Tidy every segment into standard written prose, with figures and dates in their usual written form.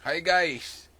Hi guys!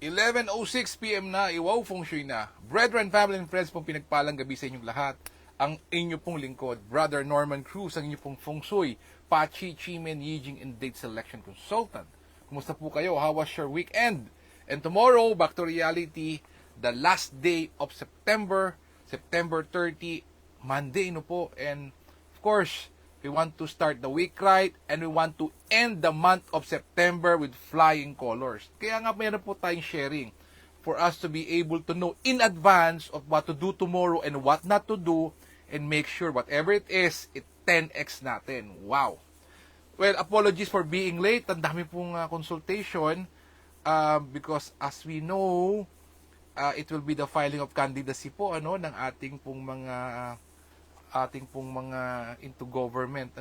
11:06 PM na, iwaw feng shui na. Brethren, family and friends pong pinagpalang gabi sa inyong lahat. Ang inyo pong lingkod, Brother Norman Cruz, ang inyo pong feng shui, Pachi, Chimen, Yijing, and Date Selection Consultant. Kumusta po kayo? How was your weekend? And tomorrow, back to reality, the last day of September, September 30, Monday no po. And of course, we want to start the week right and we want to end the month of September with flying colors. Kaya nga mayroon po tayong sharing for us to be able to know in advance of what to do tomorrow and what not to do and make sure whatever it is, it 10x natin. Wow! Well, apologies for being late. Ang dami pong consultation because as we know, it will be the filing of candidacy po ng ating pong mga into government,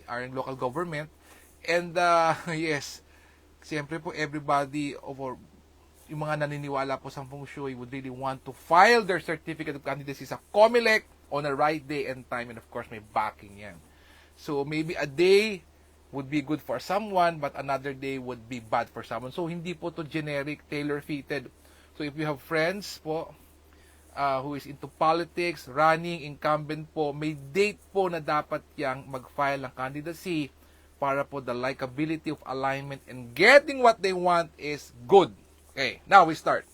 our local government. And yes, siyempre po everybody yung mga naniniwala po sa feng shui would really want to file their certificate of candidacy sa COMELEC on a right day and time, and of course may backing yan. So maybe a day would be good for someone but another day would be bad for someone. So hindi po to generic, tailor-fitted. So if you have friends po who is into politics, running, incumbent po, may date po na dapat yang mag-file ng candidacy para po the likability of alignment and getting what they want is good. Okay, now we start.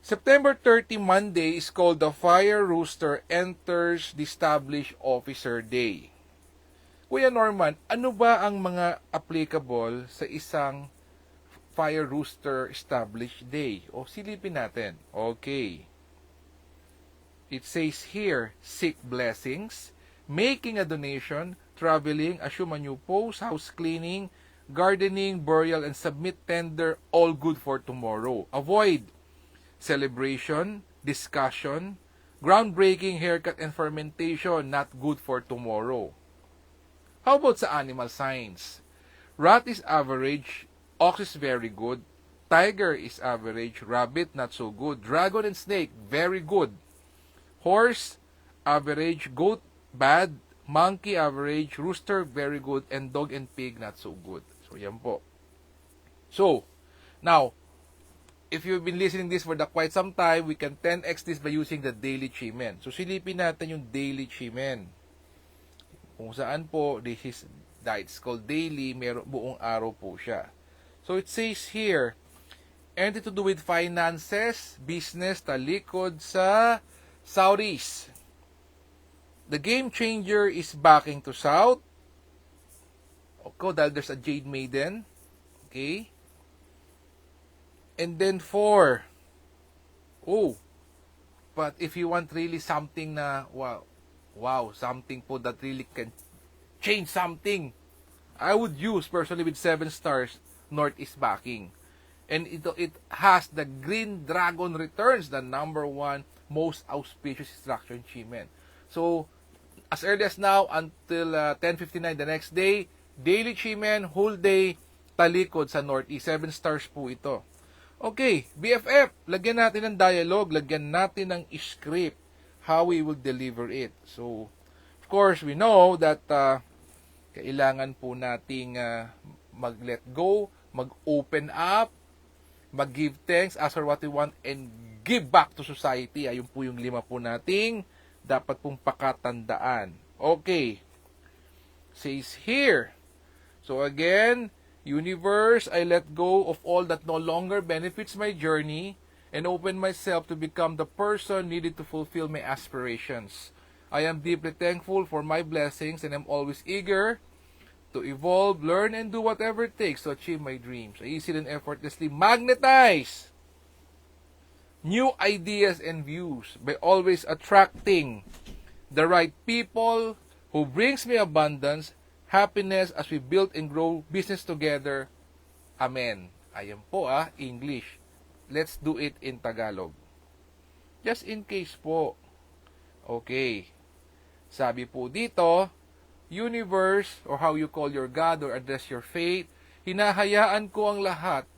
September 30, Monday, is called the Fire Rooster Enters the Established Officer Day. Kuya Norman, ano ba ang mga applicable sa isang Fire Rooster Established Day? O silipin natin. Okay. It says here, seek blessings, making a donation, traveling, assume a new post, house cleaning, gardening, burial, and submit tender, all good for tomorrow. Avoid celebration, discussion, groundbreaking, haircut, and fermentation, not good for tomorrow. How about sa animal signs? Rat is average, ox is very good, tiger is average, rabbit not so good, dragon and snake very good, horse average, goat bad, monkey average, rooster very good, and dog and pig not so good. So yan po. So now, if you've been listening this for quite some time, we can 10x this by using the daily Chimen. So silipin natin yung daily Chimen. Kung saan po, it's called daily, buong araw po siya. So it says here, anything to do with finances, business, talikod sa Southeast. The game changer is backing to South. Okay, dahil there's a Jade Maiden. Okay. And then 4. Oh. But if you want really something na, wow, something po that really can change something, I would use personally with 7 stars, Northeast backing. And it has the Green Dragon Returns, the number 1 most auspicious structure in Chimen. So, as early as now until 10:59 the next day, daily Chimen, whole day, talikod sa Northeast. 7 stars po ito. Okay, BFF, lagyan natin ng dialogue, lagyan natin ng script, how we will deliver it. So, of course, we know that kailangan po nating mag-let go, mag-open up, mag-give thanks, ask for what we want, and give back to society. Ayun po yung 5 po nating dapat pong pakatandaan. Okay. Says here. So again, universe, I let go of all that no longer benefits my journey and open myself to become the person needed to fulfill my aspirations. I am deeply thankful for my blessings and am always eager to evolve, learn, and do whatever it takes to achieve my dreams. I easily and effortlessly magnetize new ideas and views by always attracting the right people who brings me abundance, happiness as we build and grow business together. Amen. Ayan po English. Let's do it in Tagalog. Just in case po. Okay. Sabi po dito, universe, or how you call your God or address your fate, hinahayaan ko ang lahat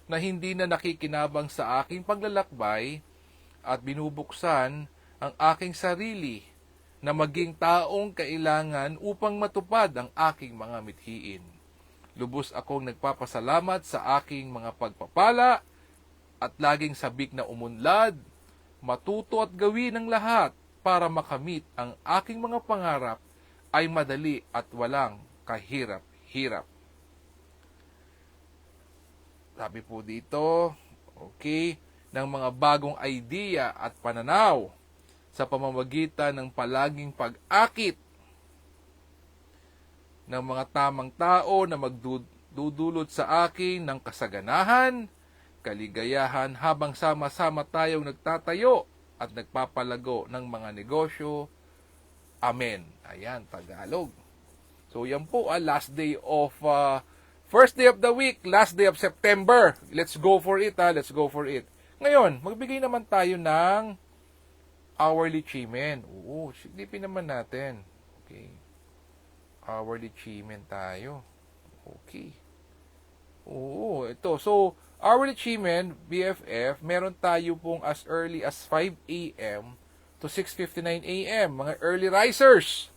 na hindi na nakikinabang sa aking paglalakbay at binubuksan ang aking sarili na maging taong kailangan upang matupad ang aking mga mithiin. Lubos akong nagpapasalamat sa aking mga pagpapala at laging sabik na umunlad, matuto at gawin ang lahat para makamit ang aking mga pangarap ay madali at walang kahirap-hirap. Sabi po dito, okay, ng mga bagong idea at pananaw sa pamamagitan ng palaging pag-akit ng mga tamang tao na magdudulot sa akin ng kasaganahan, kaligayahan habang sama-sama tayong nagtatayo at nagpapalago ng mga negosyo. Amen. Ayan, Tagalog. So yan po, last day of, first day of the week, last day of September. Let's go for it, let's go for it. Ngayon, magbigay naman tayo ng hourly chimen. Oo, silipin naman natin. Okay. Hourly chimen tayo. Okay. Oo, ito. So, hourly chimen, BFF, meron tayo pong as early as 5 a.m. to 6:59 a.m. Mga early risers.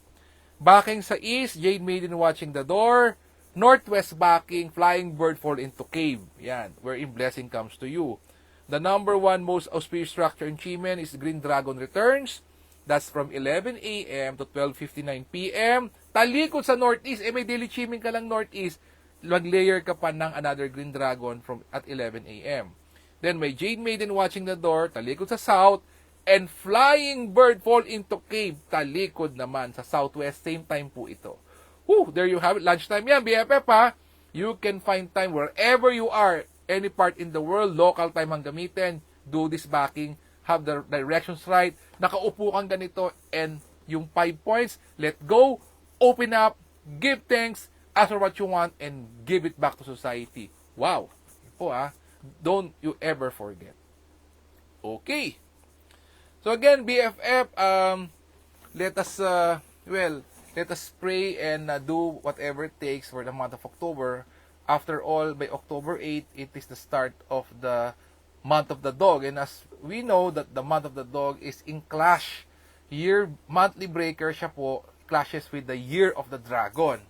Backing sa east, Jade Maiden watching the door. Northwest backing, Flying Bird fall into cave. Yan, wherein blessing comes to you. The number one most auspicious structure in Chimen is Green Dragon Returns. That's from 11 a.m. to 12:59 p.m. Talikod sa Northeast, may daily Chimen ka lang Northeast. Mag-layer ka pa ng another Green Dragon from at 11 a.m. Then may Jade Maiden watching the door, talikod sa South, and Flying Bird fall into cave, talikod naman sa Southwest, same time po ito. There you have it, lunchtime yan, BFF ha. You can find time wherever you are, any part in the world, local time ang gamitin, do this backing, have the directions right, nakaupo kang ganito, and yung 5 points, let go, open up, give thanks, ask for what you want, and give it back to society. Wow! Po don't you ever forget. Okay. So again, BFF, let us pray and do whatever it takes for the month of October. After all, by October 8, it is the start of the month of the dog. And as we know that the month of the dog is in clash, monthly breaker siya po, clashes with the year of the dragon.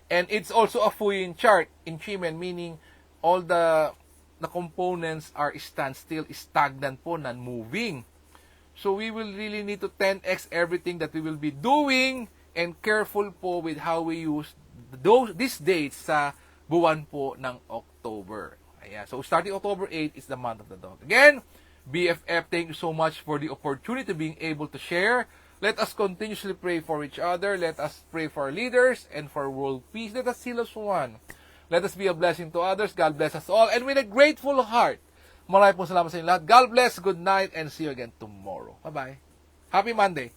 And it's also a Fuyin chart in Chimen, meaning all the components are standstill, stagnant po, non-moving. So we will really need to 10x everything that we will be doing and careful po with how we use these dates sa buwan po ng October. Ayan. So starting October 8 is the month of the dog. Again, BFF, thank you so much for the opportunity to being able to share. Let us continuously pray for each other. Let us pray for our leaders and for world peace. Let us seal us one. Let us be a blessing to others. God bless us all. And with a grateful heart, maraming po salamat sa inyo lahat. God bless, good night, and see you again tomorrow. Bye-bye. Happy Monday.